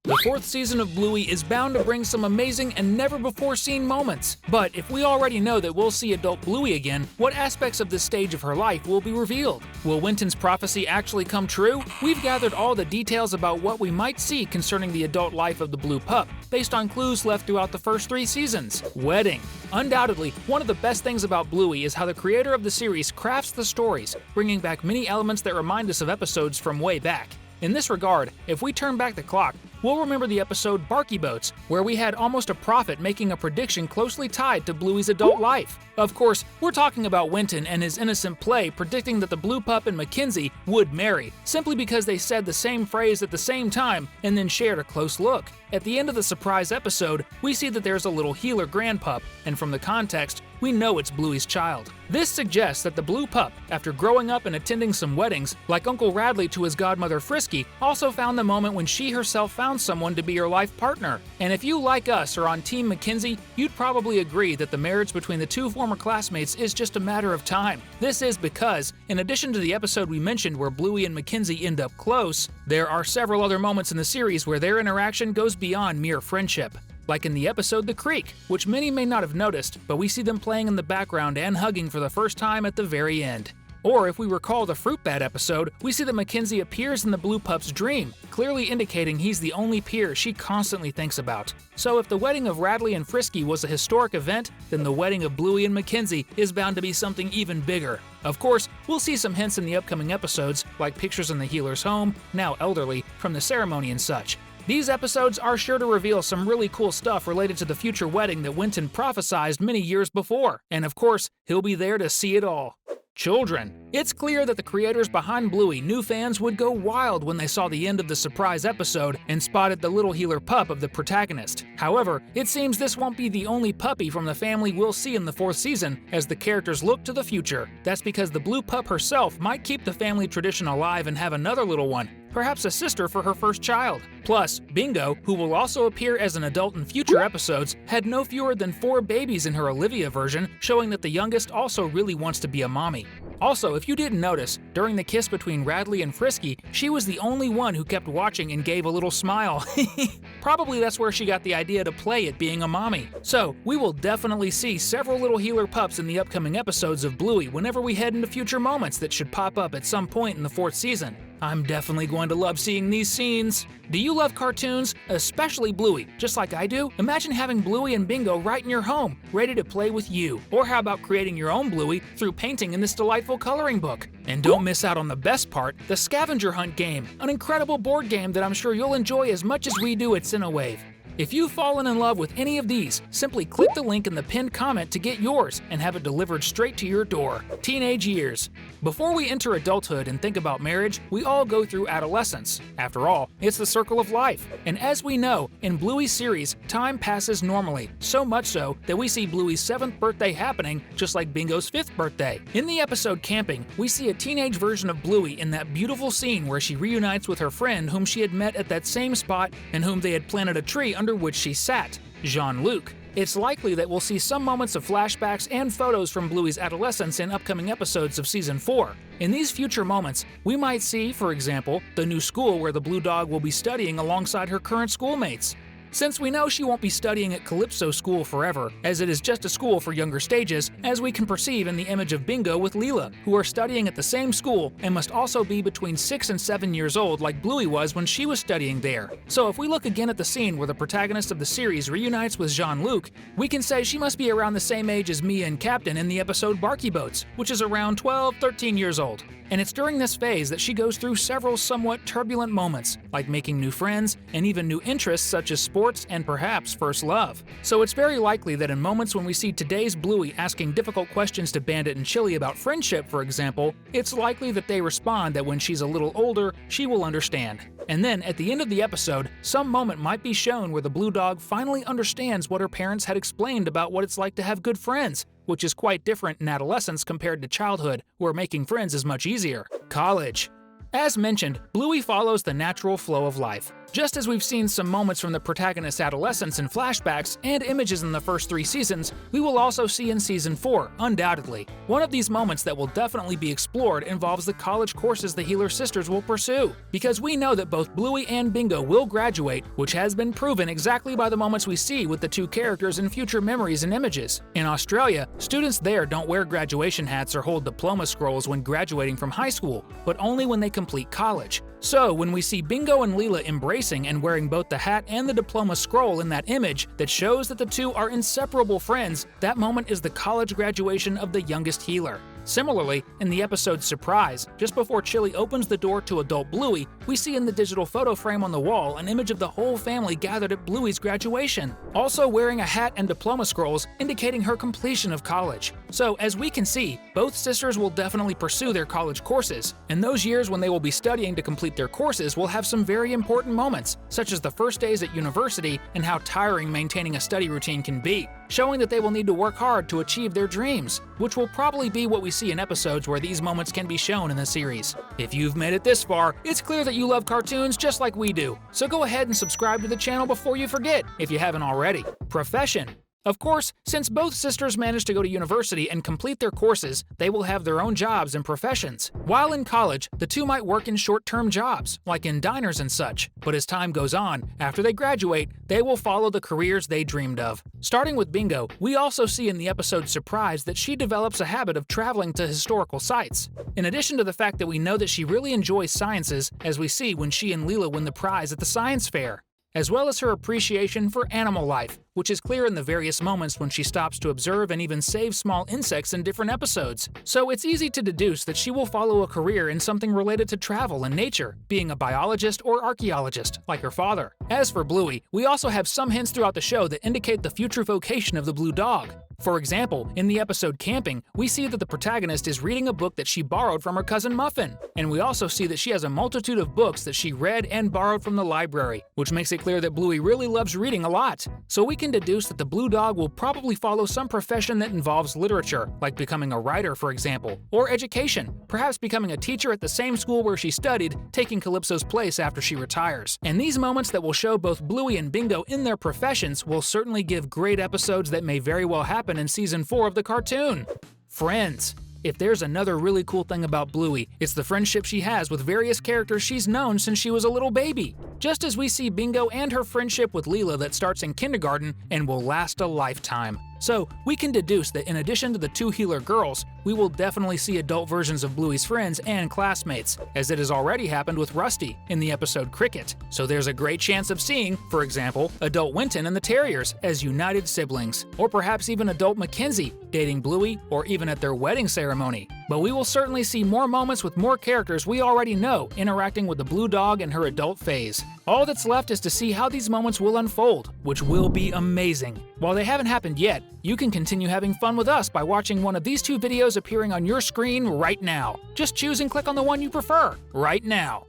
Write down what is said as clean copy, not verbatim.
The fourth season of Bluey is bound to bring some amazing and never-before-seen moments. But if we already know that we'll see adult Bluey again, what aspects of this stage of her life will be revealed? Will Winton's prophecy actually come true? We've gathered all the details about what we might see concerning the adult life of the Blue Pup, based on clues left throughout the first 3 seasons. Wedding. Undoubtedly, one of the best things about Bluey is how the creator of the series crafts the stories, bringing back many elements that remind us of episodes from way back. In this regard, if we turn back the clock, we'll remember the episode Barky Boats, where we had almost a prophet making a prediction closely tied to Bluey's adult life. Of course, we're talking about Winton and his innocent play predicting that the Blue Pup and Mackenzie would marry, simply because they said the same phrase at the same time and then shared a close look. At the end of the surprise episode, we see that there's a little healer grandpup, and from the context, we know it's Bluey's child. This suggests that the Blue Pup, after growing up and attending some weddings, like Uncle Radley to his godmother Frisky, also found the moment when she herself found someone to be her life partner. And if you, like us, are on Team Mackenzie, you'd probably agree that the marriage between the 2 former classmates is just a matter of time. This is because, in addition to the episode we mentioned where Bluey and Mackenzie end up close, there are several other moments in the series where their interaction goes beyond mere friendship. Like in the episode The Creek, which many may not have noticed, but we see them playing in the background and hugging for the first time at the very end. Or if we recall the Fruit Bat episode, we see that Mackenzie appears in the Blue Pup's dream, clearly indicating he's the only peer she constantly thinks about. So if the wedding of Radley and Frisky was a historic event, then the wedding of Bluey and Mackenzie is bound to be something even bigger. Of course, we'll see some hints in the upcoming episodes, like pictures in the healer's home, now elderly, from the ceremony and such. These episodes are sure to reveal some really cool stuff related to the future wedding that Winton prophesied many years before, and of course, he'll be there to see it all. Children. It's clear that the creators behind Bluey knew fans would go wild when they saw the end of the surprise episode and spotted the little healer pup of the protagonist. However, it seems this won't be the only puppy from the family we'll see in the 4th season as the characters look to the future. That's because the Blue Pup herself might keep the family tradition alive and have another little one, perhaps a sister for her first child. Plus, Bingo, who will also appear as an adult in future episodes, had no fewer than 4 babies in her Olivia version, showing that the youngest also really wants to be a mommy. Also, if you didn't notice, during the kiss between Radley and Frisky, she was the only one who kept watching and gave a little smile. Probably that's where she got the idea to play at being a mommy. So, we will definitely see several little healer pups in the upcoming episodes of Bluey whenever we head into future moments that should pop up at some point in the 4th season. I'm definitely going to love seeing these scenes. Do you love cartoons, especially Bluey, just like I do? Imagine having Bluey and Bingo right in your home, ready to play with you. Or how about creating your own Bluey through painting in this delightful coloring book? And don't miss out on the best part, the Scavenger Hunt game, an incredible board game that I'm sure you'll enjoy as much as we do at Cinewave. If you've fallen in love with any of these, simply click the link in the pinned comment to get yours and have it delivered straight to your door. Teenage years. Before we enter adulthood and think about marriage, we all go through adolescence. After all, it's the circle of life. And as we know, in Bluey's series, time passes normally, so much so that we see Bluey's 7th birthday happening just like Bingo's 5th birthday. In the episode Camping, we see a teenage version of Bluey in that beautiful scene where she reunites with her friend whom she had met at that same spot and whom they had planted a tree under which she sat, Jean-Luc. It's likely that we'll see some moments of flashbacks and photos from Bluey's adolescence in upcoming episodes of Season 4. In these future moments, we might see, for example, the new school where the Blue Dog will be studying alongside her current schoolmates. Since we know she won't be studying at Calypso School forever, as it is just a school for younger stages, as we can perceive in the image of Bingo with Leela, who are studying at the same school and must also be between 6 and 7 years old like Bluey was when she was studying there. So if we look again at the scene where the protagonist of the series reunites with Jean-Luc, we can say she must be around the same age as Mia and Captain in the episode Barky Boats, which is around 12-13 years old. And it's during this phase that she goes through several somewhat turbulent moments, like making new friends and even new interests such as sports and perhaps first love. So it's very likely that in moments when we see today's Bluey asking difficult questions to Bandit and Chili about friendship, for example, it's likely that they respond that when she's a little older, she will understand. And then, at the end of the episode, some moment might be shown where the Blue Dog finally understands what her parents had explained about what it's like to have good friends, which is quite different in adolescence compared to childhood, where making friends is much easier. College. As mentioned, Bluey follows the natural flow of life. Just as we've seen some moments from the protagonist's adolescence in flashbacks and images in the first 3 seasons, we will also see in Season 4, undoubtedly. One of these moments that will definitely be explored involves the college courses the Healer sisters will pursue, because we know that both Bluey and Bingo will graduate, which has been proven exactly by the moments we see with the 2 characters in future memories and images. In Australia, students there don't wear graduation hats or hold diploma scrolls when graduating from high school, but only when they complete college. So, when we see Bingo and Leela embracing and wearing both the hat and the diploma scroll in that image that shows that the 2 are inseparable friends, that moment is the college graduation of the youngest Healer. Similarly, in the episode Surprise, just before Chili opens the door to adult Bluey, we see in the digital photo frame on the wall an image of the whole family gathered at Bluey's graduation, also wearing a hat and diploma scrolls indicating her completion of college. So, as we can see, both sisters will definitely pursue their college courses, and those years when they will be studying to complete their courses will have some very important moments, such as the first days at university and how tiring maintaining a study routine can be, showing that they will need to work hard to achieve their dreams, which will probably be what we see in episodes where these moments can be shown in the series. If you've made it this far, it's clear that you love cartoons just like we do, so go ahead and subscribe to the channel before you forget, if you haven't already. Profession. Of course, since both sisters managed to go to university and complete their courses, they will have their own jobs and professions. While in college, the 2 might work in short-term jobs, like in diners and such, but as time goes on, after they graduate, they will follow the careers they dreamed of. Starting with Bingo, we also see in the episode Surprise that she develops a habit of traveling to historical sites. In addition to the fact that we know that she really enjoys sciences, as we see when she and Leela win the prize at the science fair, as well as her appreciation for animal life, which is clear in the various moments when she stops to observe and even save small insects in different episodes. So it's easy to deduce that she will follow a career in something related to travel and nature, being a biologist or archaeologist, like her father. As for Bluey, we also have some hints throughout the show that indicate the future vocation of the blue dog. For example, in the episode Camping, we see that the protagonist is reading a book that she borrowed from her cousin Muffin, and we also see that she has a multitude of books that she read and borrowed from the library, which makes it clear that Bluey really loves reading a lot. So we can deduce that the blue dog will probably follow some profession that involves literature, like becoming a writer, for example, or education, perhaps becoming a teacher at the same school where she studied, taking Calypso's place after she retires. And these moments that will show both Bluey and Bingo in their professions will certainly give great episodes that may very well happen in Season 4 of the cartoon. Friends. If there's another really cool thing about Bluey, it's the friendship she has with various characters she's known since she was a little baby. Just as we see Bingo and her friendship with Leela that starts in kindergarten and will last a lifetime. So, we can deduce that in addition to the 2 Healer girls, we will definitely see adult versions of Bluey's friends and classmates, as it has already happened with Rusty in the episode Cricket. So there's a great chance of seeing, for example, adult Winton and the Terriers as united siblings, or perhaps even adult Mackenzie dating Bluey, or even at their wedding ceremony. But we will certainly see more moments with more characters we already know interacting with the blue dog in her adult phase. All that's left is to see how these moments will unfold, which will be amazing. While they haven't happened yet, you can continue having fun with us by watching one of these 2 videos appearing on your screen right now. Just choose and click on the one you prefer, right now.